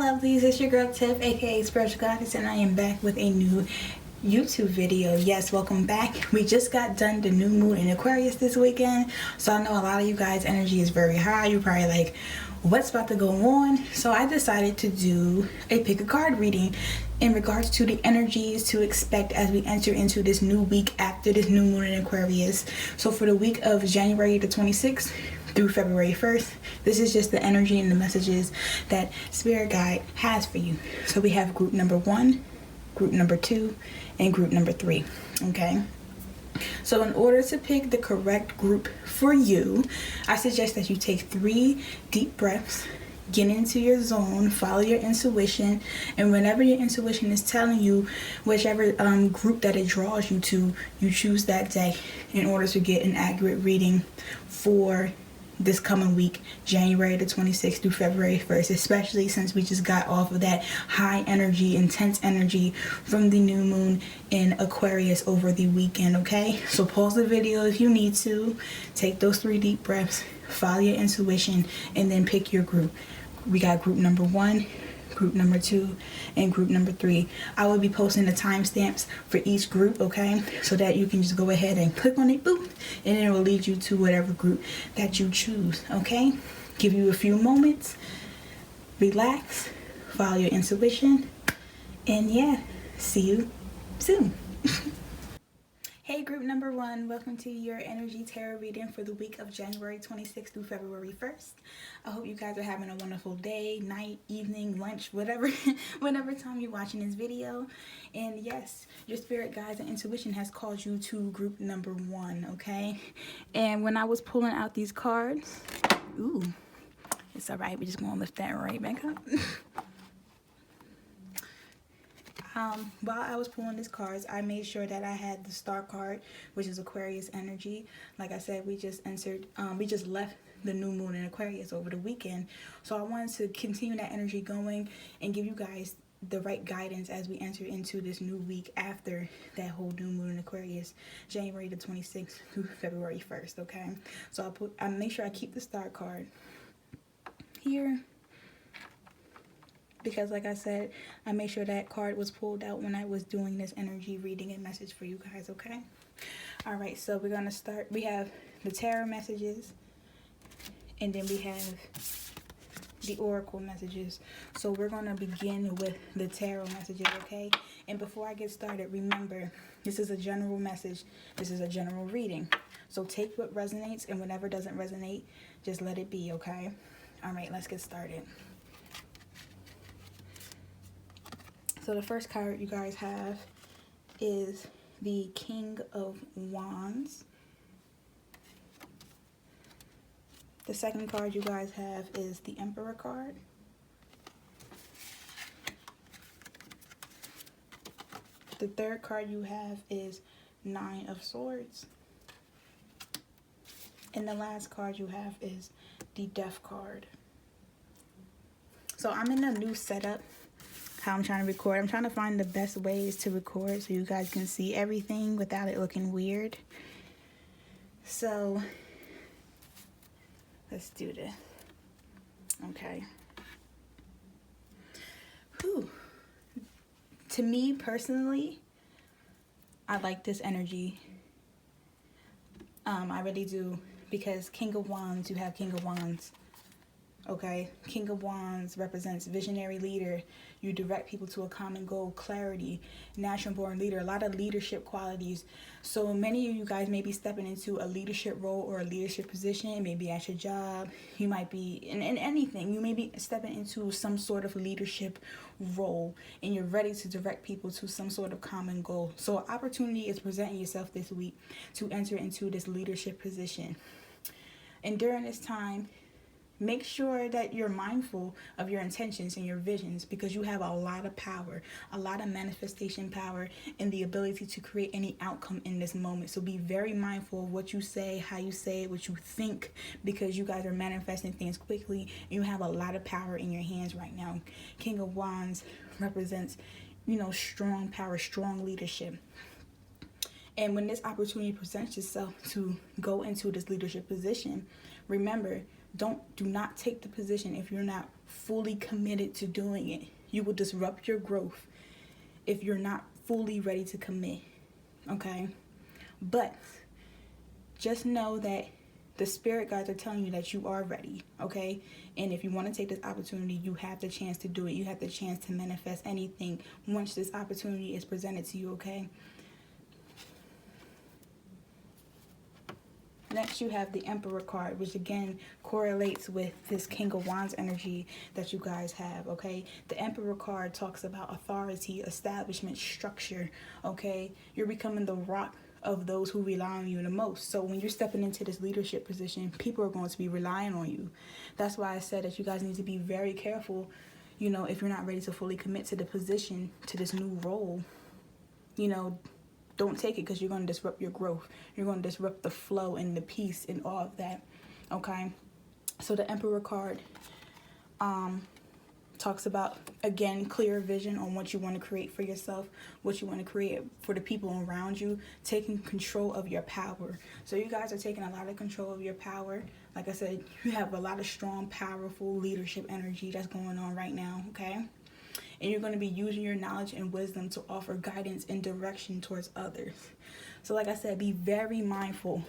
lovelies, it's your girl Tiff, aka Spiritual Goddess, and I am back with a new YouTube video. Yes, welcome back. We just got done the new moon in Aquarius this weekend, so I know a lot of you guys' energy is very high. You're probably like, what's about to go on? So I decided to do a pick a card reading in regards to the energies to expect as we enter into this new week after this new moon in Aquarius. So for the week of January the 26th through February 1st, this is just the energy and the messages that Spirit Guide has for you. So we have group number 1, group number 2, and group number 3. Okay, so in order to pick the correct group for you, I suggest that you take 3 deep breaths, get into your zone, follow your intuition, and whenever your intuition is telling you whichever group that it draws you to, you choose that day in order to get an accurate reading for this coming week, January the 26th through February 1st, especially since we just got off of that high energy, intense energy from the new moon in Aquarius over the weekend. Okay, so pause the video if you need to, take those 3 deep breaths, follow your intuition, and then pick your group. We got group number 1, group number 2, and group number 3. I will be posting the timestamps for each group, okay, so that you can just go ahead and click on it, boom, and it will lead you to whatever group that you choose. Okay, give you a few moments, relax, follow your intuition, and yeah, see you soon. Hey, group number 1, welcome to your energy tarot reading for the week of January 26th through February 1st. I hope you guys are having a wonderful day, night, evening, lunch, whatever, whenever time you're watching this video. And yes, your spirit guides and intuition has called you to group number 1, okay? And when I was pulling out these cards, ooh, it's all right. We're just going to lift that right back up. While I was pulling these cards, I made sure that I had the star card, which is Aquarius energy. Like I said, we just left the new moon in Aquarius over the weekend. So I wanted to continue that energy going and give you guys the right guidance as we enter into this new week after that whole new moon in Aquarius, January the 26th through February 1st, okay? So I make sure I keep the star card here, because like I said, I made sure that card was pulled out when I was doing this energy reading and message for you guys, okay? All right, so we're gonna start. We have the tarot messages, and then we have the oracle messages. So we're gonna begin with the tarot messages, okay? And before I get started, remember, this is a general message. This is a general reading. So take what resonates, and whatever doesn't resonate, just let it be, okay? All right, let's get started. So the first card you guys have is the King of Wands. The second card you guys have is the Emperor card. The third card you have is 9 of Swords. And the last card you have is the Death card. So I'm in a new setup. How I'm trying to record. I'm trying to find the best ways to record so you guys can see everything without it looking weird. So let's do this. Okay. Whew. To me personally, I like this energy. I really do, because King of Wands, you have King of Wands. Okay, King of Wands represents visionary leader. You direct people to a common goal, clarity, natural born leader, a lot of leadership qualities. So many of you guys may be stepping into a leadership role or a leadership position, maybe at your job. You might be in anything. You may be stepping into some sort of leadership role, and you're ready to direct people to some sort of common goal. So an opportunity is presenting yourself this week to enter into this leadership position. And during this time, make sure that you're mindful of your intentions and your visions, because you have a lot of power, a lot of manifestation power, and the ability to create any outcome in this moment. So be very mindful of what you say, how you say it, what you think, because you guys are manifesting things quickly, and you have a lot of power in your hands right now. King of Wands represents, strong power, strong leadership. And when this opportunity presents itself to go into this leadership position, remember, do not take the position if you're not fully committed to doing it. You will disrupt your growth if you're not fully ready to commit, okay? But just know that the spirit guides are telling you that you are ready, okay? And if you want to take this opportunity, you have the chance to do it. You have the chance to manifest anything once this opportunity is presented to you, okay? Next, you have the Emperor card, which again correlates with this King of Wands energy that you guys have, okay? The Emperor card talks about authority, establishment, structure, okay? You're becoming the rock of those who rely on you the most. So when you're stepping into this leadership position, people are going to be relying on you. That's why I said that you guys need to be very careful, you know, if you're not ready to fully commit to the position, to this new role, you know, don't take it, because you're going to disrupt your growth. You're going to disrupt the flow and the peace and all of that, okay? So the Emperor card talks about, again, clear vision on what you want to create for yourself, what you want to create for the people around you, taking control of your power. So you guys are taking a lot of control of your power. Like I said, you have a lot of strong, powerful leadership energy that's going on right now, okay? And you're going to be using your knowledge and wisdom to offer guidance and direction towards others. So like I said, be very mindful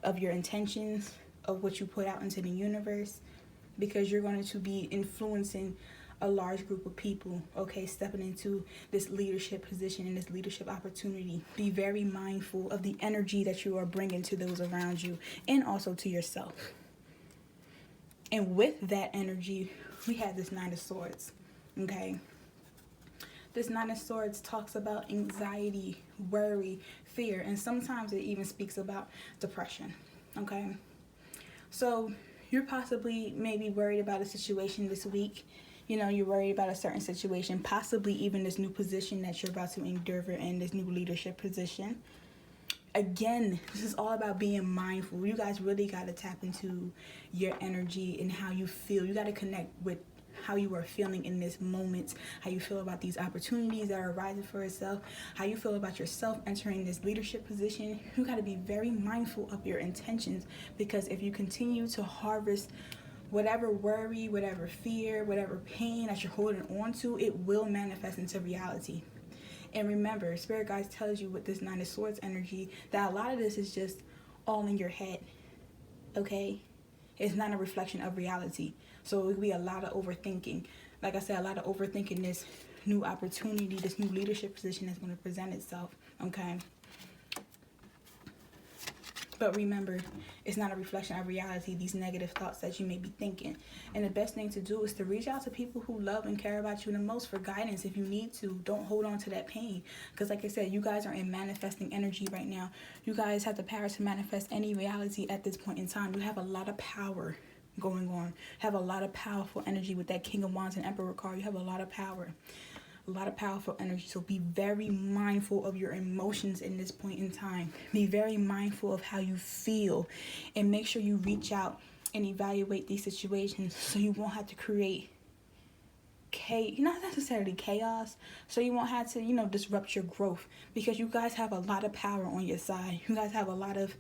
of your intentions, of what you put out into the universe, because you're going to be influencing a large group of people, okay, stepping into this leadership position and this leadership opportunity. Be very mindful of the energy that you are bringing to those around you and also to yourself. And with that energy, we have this Nine of Swords, okay? This Nine of Swords talks about anxiety, worry, fear, and sometimes it even speaks about depression, okay? So you're possibly maybe worried about a situation this week. You know, you're worried about a certain situation, possibly even this new position that you're about to endure in, this new leadership position. Again, this is all about being mindful. You guys really got to tap into your energy and how you feel. You got to connect with how you are feeling in this moment, how you feel about these opportunities that are arising for yourself, how you feel about yourself entering this leadership position. You got to be very mindful of your intentions, because if you continue to harvest whatever worry, whatever fear, whatever pain that you're holding on to, it will manifest into reality. And remember, Spirit Guides tells you with this Nine of Swords energy that a lot of this is just all in your head, okay? It's not a reflection of reality. So it could be a lot of overthinking. Like I said, a lot of overthinking this new opportunity, this new leadership position that's going to present itself, okay? But remember, it's not a reflection of reality, these negative thoughts that you may be thinking. And the best thing to do is to reach out to people who love and care about you the most for guidance if you need to. Don't hold on to that pain. Because like I said, you guys are in manifesting energy right now. You guys have the power to manifest any reality at this point in time. You have a lot of power going on. Have a lot of powerful energy with that King of Wands and Emperor card. You have a lot of power. A lot of powerful energy. So be very mindful of your emotions in this point in time. Be very mindful of how you feel, and make sure you reach out and evaluate these situations so you won't have to create not necessarily chaos, so you won't have to, you know, disrupt your growth, because you guys have a lot of power on your side. You guys have a lot of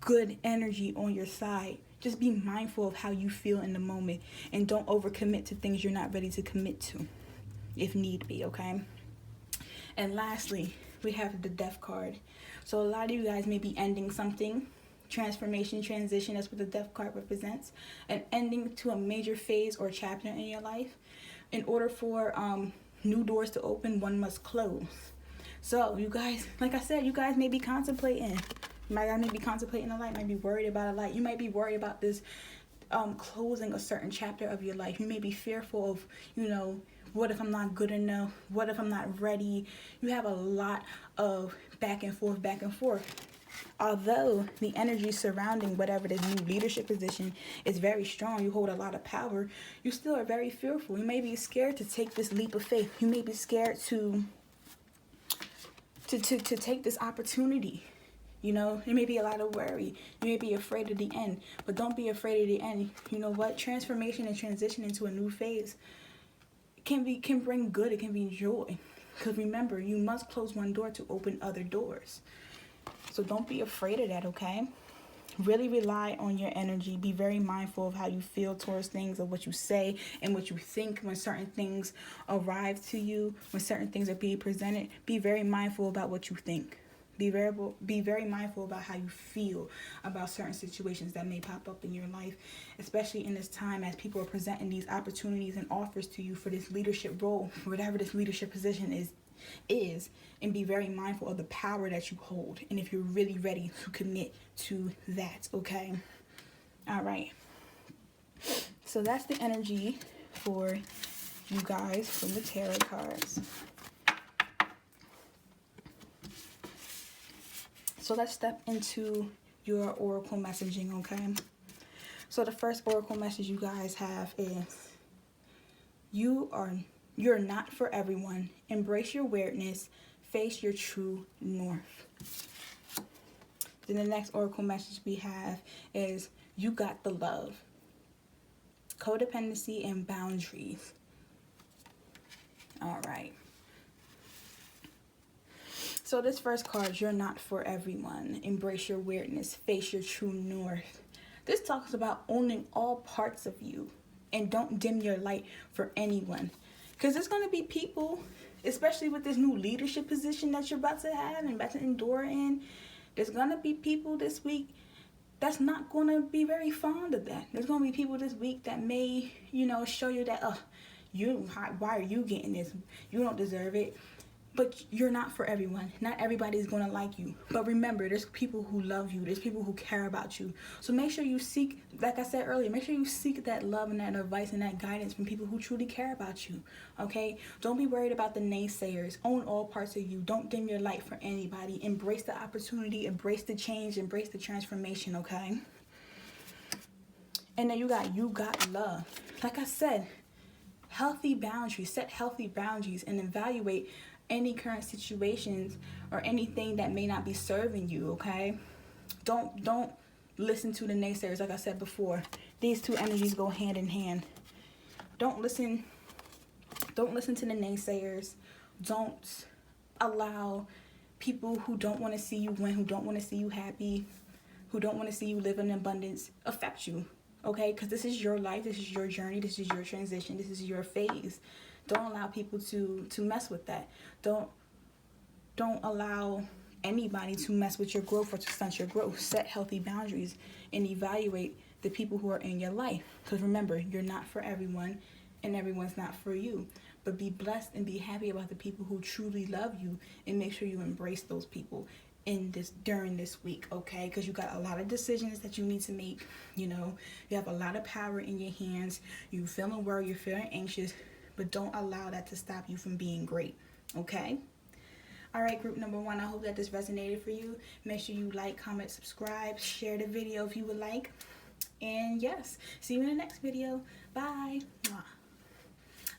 good energy on your side. Just be mindful of how you feel in the moment, and don't overcommit to things you're not ready to commit to, if need be, okay? And lastly, we have the Death card. So a lot of you guys may be ending something. Transformation, transition, that's what the Death card represents. An ending to a major phase or chapter in your life. In order for new doors to open, one must close. So you guys, like I said, you guys may be contemplating. You may be contemplating a light, might be worried about a light. You might be worried about this closing a certain chapter of your life. You may be fearful of, you know, what if I'm not good enough? What if I'm not ready? You have a lot of back and forth. Although the energy surrounding whatever this new leadership position is very strong, you hold a lot of power, you still are very fearful. You may be scared to take this leap of faith. You may be scared to take this opportunity. You know, there may be a lot of worry. You may be afraid of the end, but don't be afraid of the end. You know what? Transformation and transition into a new phase can bring good. It can be joy. Because remember, you must close one door to open other doors. So don't be afraid of that, okay? really rely on your energy. Be very mindful of how you feel towards things, of what you say and what you think when certain things arrive to you, when certain things are being presented. Be very mindful about what you think. Be very mindful about how you feel about certain situations that may pop up in your life, especially in this time as people are presenting these opportunities and offers to you for this leadership role, whatever this leadership position is, and be very mindful of the power that you hold, and if you're really ready to commit to that. Okay, all right, so that's the energy for you guys from the tarot cards. So let's step into your oracle messaging. Okay, so the first oracle message you guys have is you're not for everyone. Embrace your weirdness. Face your true north. Then the next oracle message we have is you got the love. Codependency and boundaries. All right. So this first card, you're not for everyone. Embrace your weirdness. Face your true north. This talks about owning all parts of you and don't dim your light for anyone. Because there's going to be people, especially with this new leadership position that you're about to have and about to endure in, there's going to be people this week that's not going to be very fond of that. There's going to be people this week that may, show you that, why are you getting this? You don't deserve it. But you're not for everyone. Not everybody's going to like you. But remember, there's people who love you. There's people who care about you. So make sure you seek, like I said earlier, make sure you seek that love and that advice and that guidance from people who truly care about you. Okay? Don't be worried about the naysayers. Own all parts of you. Don't dim your light for anybody. Embrace the opportunity. Embrace the change. Embrace the transformation. Okay? And then you got love. Like I said, healthy boundaries. Set healthy boundaries and evaluate any current situations or anything that may not be serving you. Okay, don't listen to the naysayers. Like I said before, these two energies go hand in hand. Don't listen to the naysayers. Don't allow people who don't want to see you win, who don't want to see you happy, who don't want to see you live in abundance affect you. Okay, because this is your life, this is your journey, this is your transition, this is your phase. Don't allow people to mess with that. Don't allow anybody to mess with your growth or to stunt your growth. Set healthy boundaries and evaluate the people who are in your life. Because remember, you're not for everyone and everyone's not for you. But be blessed and be happy about the people who truly love you, and make sure you embrace those people during this week, okay? Because you got a lot of decisions that you need to make. You have a lot of power in your hands. You're feeling worried, you're feeling anxious, but don't allow that to stop you from being great, okay? All right, group number 1, I hope that this resonated for you. Make sure you like, comment, subscribe, share the video if you would like. And yes, see you in the next video. Bye.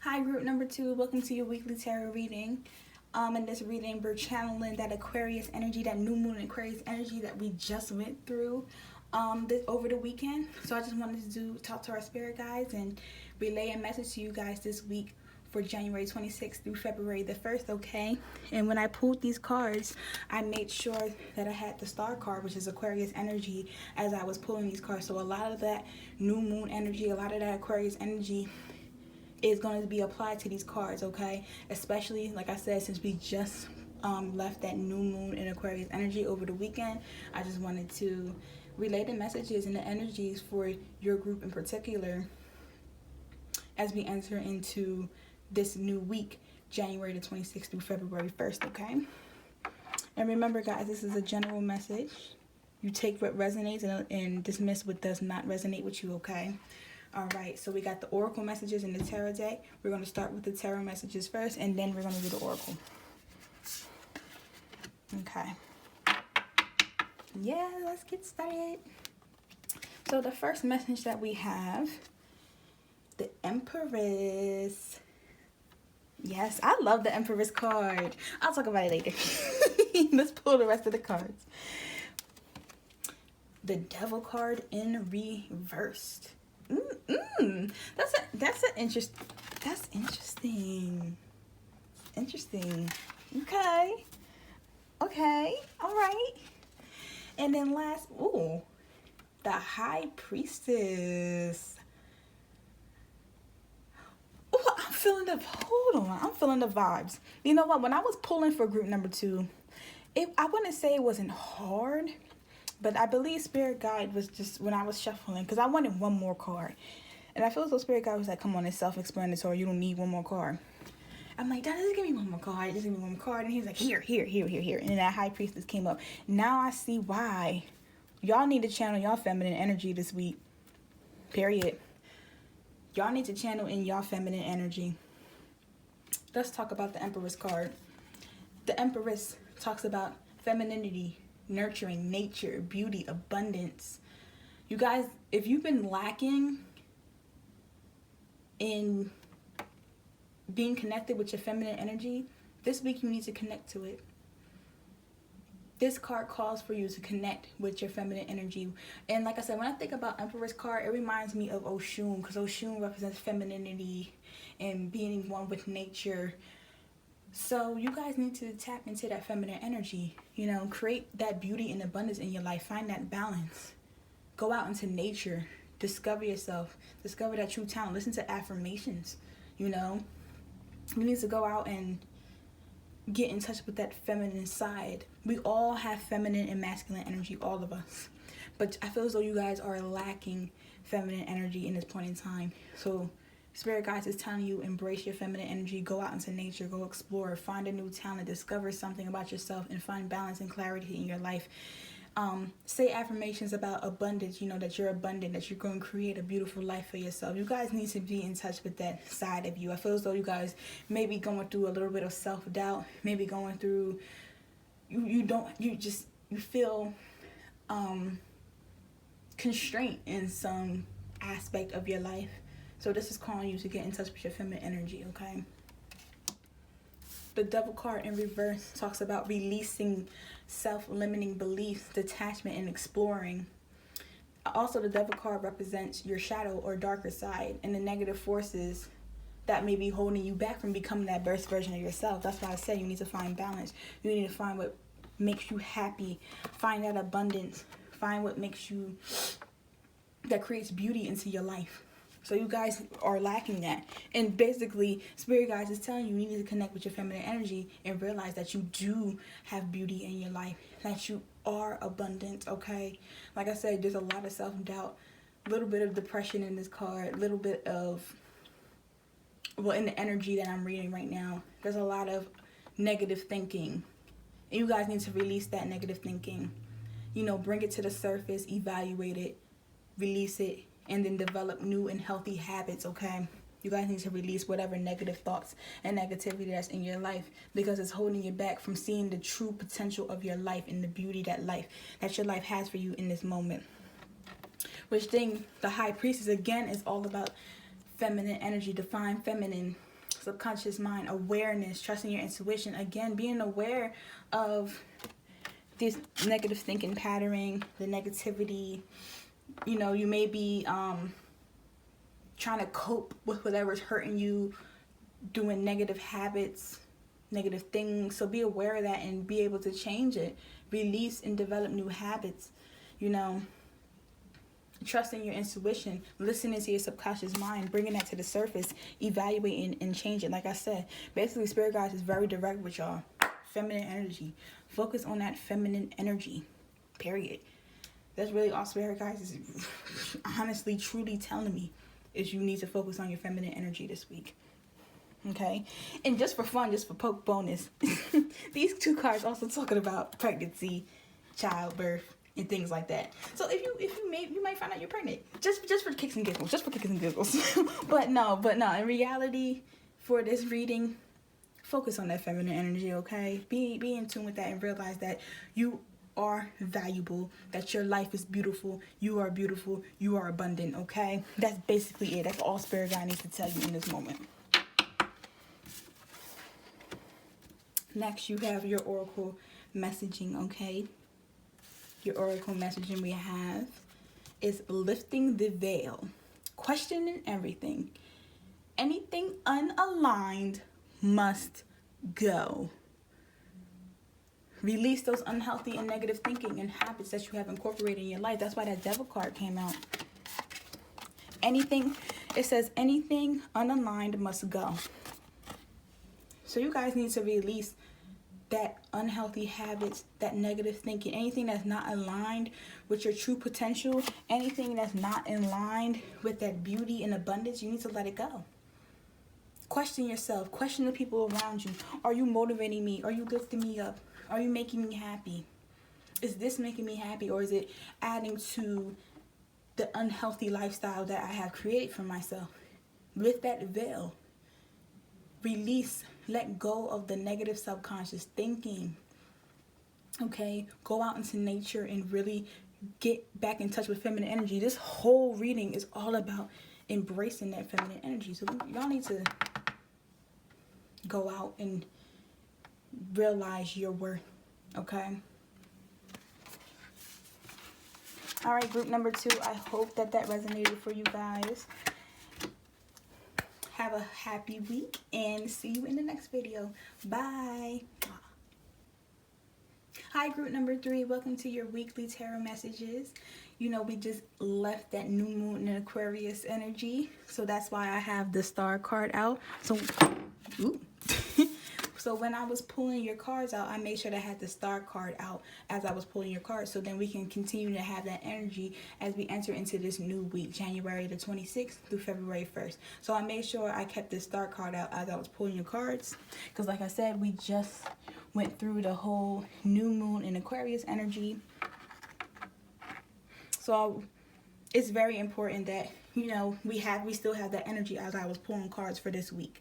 Hi, group number 2. Welcome to your weekly tarot reading. In this reading, we're channeling that Aquarius energy, that new moon Aquarius energy that we just went through over the weekend. So I just wanted to talk to our spirit guides and relay a message to you guys this week for January 26th through February the 1st, okay? And when I pulled these cards, I made sure that I had the star card, which is Aquarius energy, as I was pulling these cards. So a lot of that new moon energy, a lot of that Aquarius energy is going to be applied to these cards, okay? Especially, like I said, since we just left that new moon in Aquarius energy over the weekend, I just wanted to relay the messages and the energies for your group in particular as we enter into this new week, January the 26th through February 1st, okay? And remember, guys, this is a general message. You take what resonates and dismiss what does not resonate with you, okay? All right, so we got the oracle messages in the tarot deck. We're going to start with the tarot messages first, and then we're going to do the oracle. Okay. Yeah, let's get started. So the first message that we have, the Empress. Yes, I love the Empress card. I'll talk about it later. Let's pull the rest of the cards. The Devil card in reversed. That's interesting. Interesting. Okay. All right. And then last, the High Priestess. Oh, I'm feeling the, hold on, I'm feeling the vibes. You know what, when I was pulling for group number 2, I wouldn't say it wasn't hard, but I believe Spirit Guide was just, when I was shuffling, because I wanted one more card. And I feel as though Spirit Guide was like, come on, it's self-explanatory, you don't need one more card. I'm like, Dad, just give me one more card, just give me one more card. And he's like, here. And then that High Priestess came up. Now I see why. Y'all need to channel y'all feminine energy this week. Period. Y'all need to channel in y'all feminine energy. Let's talk about the Empress card. The Empress talks about femininity, nurturing, nature, beauty, abundance. You guys, if you've been lacking in being connected with your feminine energy, this week you need to connect to it. This card calls for you to connect with your feminine energy. And like I said, when I think about Empress card, it reminds me of Oshun, because Oshun represents femininity and being one with nature. So you guys need to tap into that feminine energy. You know, create that beauty and abundance in your life. Find that balance. Go out into nature. Discover yourself. Discover that true talent. Listen to affirmations. You know, you need to go out and get in touch with that feminine side. We all have feminine and masculine energy, all of us. But I feel as though you guys are lacking feminine energy in this point in time. So Spirit Guides is telling you, embrace your feminine energy, go out into nature, go explore, find a new talent, discover something about yourself, and find balance and clarity in your life. Say affirmations about abundance, you know, that you're abundant, that you're going to create a beautiful life for yourself. You guys need to be in touch with that side of you. I feel as though you guys may be going through a little bit of self-doubt, maybe going through, you feel constraint in some aspect of your life. So this is calling you to get in touch with your feminine energy, okay? The Devil card in reverse talks about releasing self-limiting beliefs, detachment, and exploring. Also, the Devil card represents your shadow or darker side and the negative forces that may be holding you back from becoming that best version of yourself. That's why I said you need to find balance. You need to find what makes you happy. Find that abundance. Find what makes you, that creates beauty into your life. So you guys are lacking that. And basically, Spirit Guides is telling you, you need to connect with your feminine energy and realize that you do have beauty in your life. That you are abundant, okay? Like I said, there's a lot of self-doubt, a little bit of depression in this card, a little bit of, well, in the energy that I'm reading right now, there's a lot of negative thinking. And you guys need to release that negative thinking. You know, bring it to the surface, evaluate it, release it, and then develop new and healthy habits, okay? You guys need to release whatever negative thoughts and negativity that's in your life, because it's holding you back from seeing the true potential of your life and the beauty that your life has for you in this moment. Which thing, the High Priestess, again, is all about feminine energy, divine feminine, subconscious mind, awareness, trusting your intuition. Again, being aware of this negative thinking pattern, the negativity. You know, you may be trying to cope with whatever's hurting you, doing negative habits, negative things. So be aware of that and be able to change it. Release and develop new habits. You know, trusting your intuition, listening to your subconscious mind, bringing that to the surface, evaluating and change it. Like I said, basically Spirit Guides is very direct with y'all. Feminine energy. Focus on that feminine energy. Period. That's really all Spirit Guides is honestly, truly telling me, is you need to focus on your feminine energy this week. Okay? And just for fun, just for poke bonus, these two cards also talking about pregnancy, childbirth, and things like that. So if you might find out you're pregnant. Just for kicks and giggles. Just for kicks and giggles. But no, in reality, for this reading, focus on that feminine energy, okay? Be in tune with that and realize that you are valuable, that your life is beautiful, you are abundant, okay? That's basically it. That's all Spirit Guide needs to tell you in this moment. Next, you have your oracle messaging, okay? Your oracle messaging we have is lifting the veil, questioning everything. Anything unaligned must go. Release those unhealthy and negative thinking and habits that you have incorporated in your life. That's why that Devil card came out. Anything, it says anything unaligned must go. So you guys need to release that unhealthy habits, that negative thinking, anything that's not aligned with your true potential, anything that's not in line with that beauty and abundance, you need to let it go. Question yourself. Question the people around you. Are you motivating me? Are you lifting me up? Are you making me happy? Is this making me happy, or is it adding to the unhealthy lifestyle that I have created for myself? Lift that veil. Release. Let go of the negative subconscious thinking. Okay? Go out into nature and really get back in touch with feminine energy. This whole reading is all about embracing that feminine energy. So y'all need to go out and realize your worth. Okay? All right, group number 2. I hope that resonated for you guys. Have a happy week and see you in the next video. Bye. Hi, group number 3. Welcome to your weekly tarot messages. You know, we just left that new moon in Aquarius energy, so that's why I have the star card out. So, so when I was pulling your cards out, I made sure that I had the star card out as I was pulling your cards, so then we can continue to have that energy as we enter into this new week, January the 26th through February 1st. So I made sure I kept this star card out as I was pulling your cards, because like I said, we just went through the whole new moon in Aquarius energy. So it's very important that, you know, we still have that energy as I was pulling cards for this week.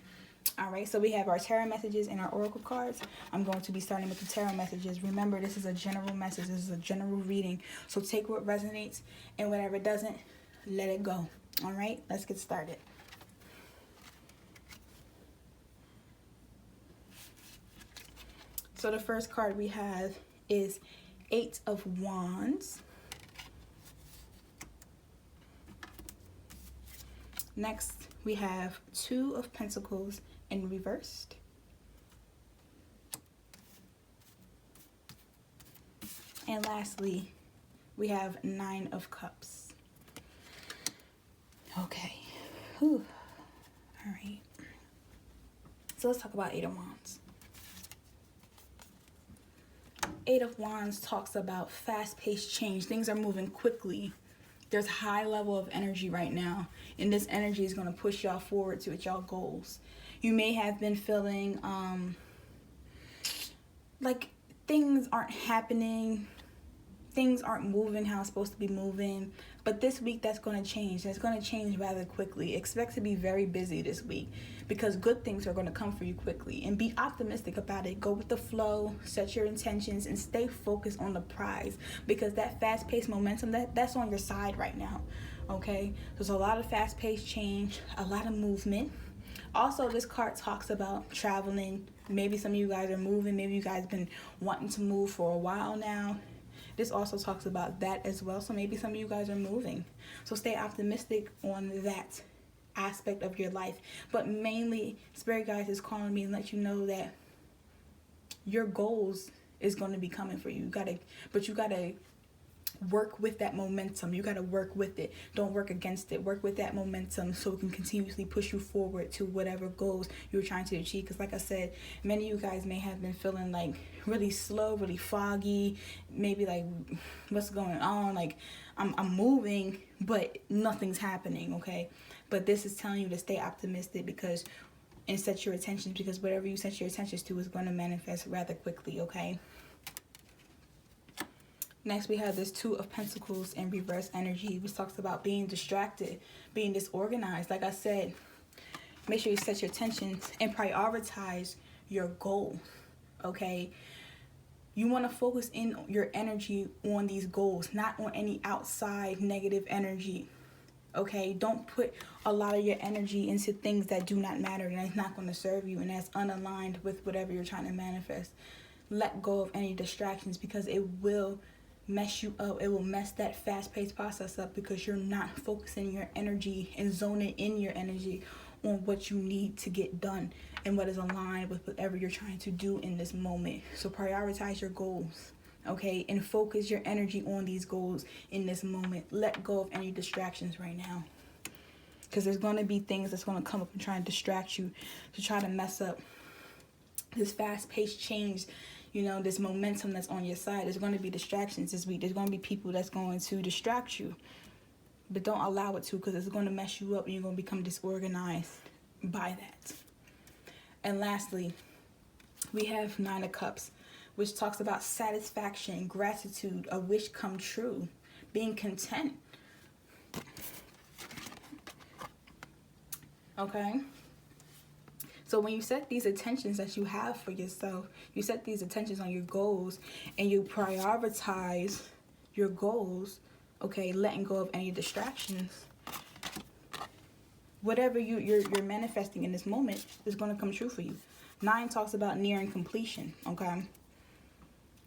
All right, so we have our tarot messages and our oracle cards. I'm going to be starting with the tarot messages. Remember, this is a general message. This is a general reading. So take what resonates, and whatever doesn't, let it go. All right, let's get started. So the first card we have is 8 of Wands. Next, we have 2 of Pentacles in reversed. And lastly, we have 9 of Cups. Okay. Whew. All right. So let's talk about 8 of Wands. 8 of Wands talks about fast-paced change. Things are moving quickly. There's a high level of energy right now, and this energy is going to push y'all forward to y'all goals. You may have been feeling like things aren't happening, things aren't moving how it's supposed to be moving, but this week that's going to change. That's going to change rather quickly. Expect to be very busy this week, because good things are going to come for you quickly, and be optimistic about it. Go with the flow, set your intentions, and stay focused on the prize, because that fast-paced momentum, that's on your side right now. Okay, there's a lot of fast-paced change, a lot of movement. Also, this card talks about traveling. Maybe some of you guys are moving. Maybe you guys have been wanting to move for a while now. This also talks about that as well. So maybe some of you guys are moving. So stay optimistic on that aspect of your life. But mainly, Spirit Guides is calling me and let you know that your goals is going to be coming for you. You gotta work with that momentum. You got to work with it. Don't work against it. Work with that momentum so it can continuously push you forward to whatever goals you're trying to achieve. Because like I said, many of you guys may have been feeling like really slow, really foggy, maybe like, what's going on? Like, I'm moving, but nothing's happening, okay? But this is telling you to stay optimistic, and set your attention, because whatever you set your attentions to is going to manifest rather quickly, okay? Next, we have this 2 of Pentacles in reverse energy, which talks about being distracted, being disorganized. Like I said, make sure you set your attentions and prioritize your goal, okay? You want to focus in your energy on these goals, not on any outside negative energy, okay? Don't put a lot of your energy into things that do not matter, and that's not going to serve you, and that's unaligned with whatever you're trying to manifest. Let go of any distractions, because it will mess you up. It will mess that fast-paced process up, because you're not focusing your energy and zoning in your energy on what you need to get done and what is aligned with whatever you're trying to do in this moment. So prioritize your goals, okay? And focus your energy on these goals in this moment. Let go of any distractions right now. Because there's going to be things that's going to come up and try and distract you, to try to mess up this fast-paced change, you know, this momentum that's on your side. There's going to be distractions this week. There's going to be people that's going to distract you. But don't allow it to, because it's going to mess you up and you're going to become disorganized by that. And lastly, we have 9 of Cups, which talks about satisfaction, gratitude, a wish come true, being content. Okay? So when you set these intentions that you have for yourself, you set these intentions on your goals, and you prioritize your goals, okay, letting go of any distractions, whatever you're manifesting in this moment is going to come true for you. 9 talks about nearing completion, okay?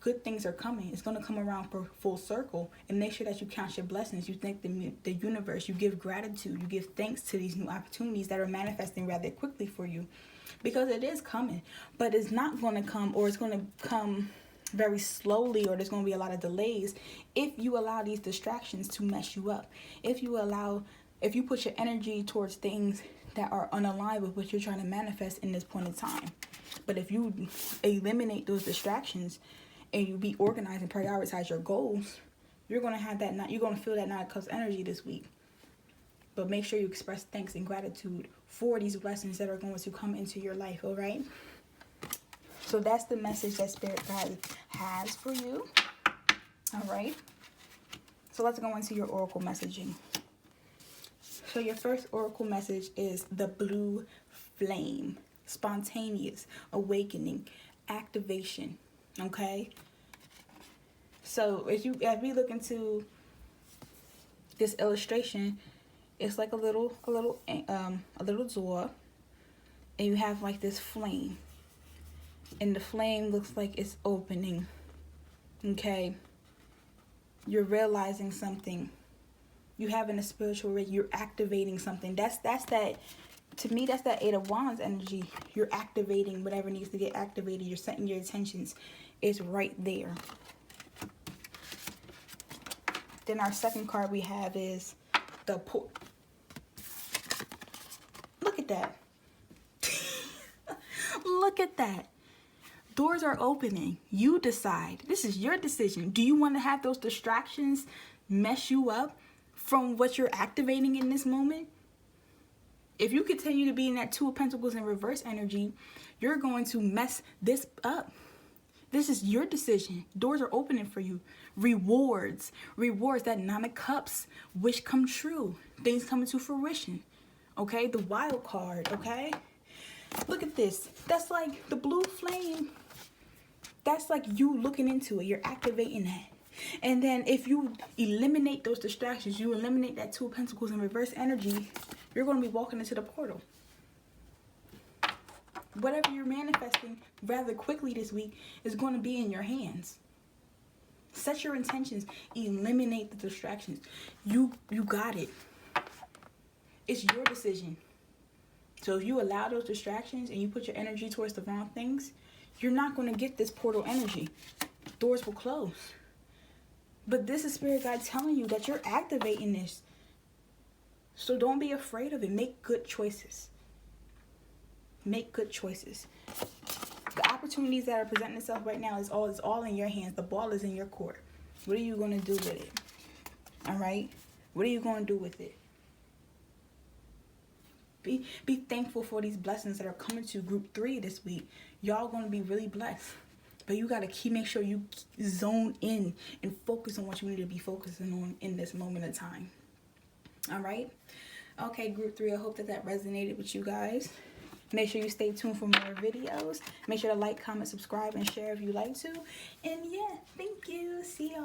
Good things are coming. It's going to come around for full circle. And make sure that you count your blessings. You thank the universe. You give gratitude. You give thanks to these new opportunities that are manifesting rather quickly for you. Because it is coming. But it's not going to come, or it's going to come very slowly, or there's going to be a lot of delays if you allow these distractions to mess you up. If you put your energy towards things that are unaligned with what you're trying to manifest in this point in time. But if you eliminate those distractions and you be organized and prioritize your goals, you're going to have that, you're going to feel that 9 of Cups energy this week. But make sure you express thanks and gratitude for these blessings that are going to come into your life, all right? So that's the message that Spirit Guide has for you, all right? So let's go into your oracle messaging. So your first oracle message is the blue flame, spontaneous, awakening, activation, okay? So as we look into this illustration, it's like a little door, and you have like this flame, and the flame looks like it's opening, okay? You're realizing something. You having a spiritual rate. You're activating something. That's that. To me, that's that 8 of Wands energy. You're activating whatever needs to get activated. You're setting your intentions. It's right there. Then our second card we have is the port. Look at that. Look at that. Doors are opening. You decide. This is your decision. Do you want to have those distractions mess you up from what you're activating in this moment? If you continue to be in that 2 of Pentacles in reverse energy, you're going to mess this up. This is your decision. Doors are opening for you. Rewards. Rewards. That 9 of Cups. Wish come true. Things coming to fruition. Okay? The wild card. Okay? Look at this. That's like the blue flame. That's like you looking into it. You're activating that. And then if you eliminate those distractions, you eliminate that 2 of Pentacles in reverse energy, you're going to be walking into the portal. Whatever you're manifesting rather quickly this week is going to be in your hands. Set your intentions. Eliminate the distractions. You got it. It's your decision. So if you allow those distractions and you put your energy towards the wrong things, you're not going to get this portal energy. Doors will close. But this is Spirit Guide telling you that you're activating this. So don't be afraid of it. Make good choices. Make good choices. The opportunities that are presenting itself right now is all in your hands. The ball is in your court. What are you going to do with it? All right? What are you going to do with it? Be thankful for these blessings that are coming to group 3 this week. Y'all going to be really blessed. But you got to make sure you zone in and focus on what you need to be focusing on in this moment of time. All right? Okay, group 3, I hope that resonated with you guys. Make sure you stay tuned for more videos. Make sure to like, comment, subscribe, and share if you like to. And yeah, thank you. See y'all.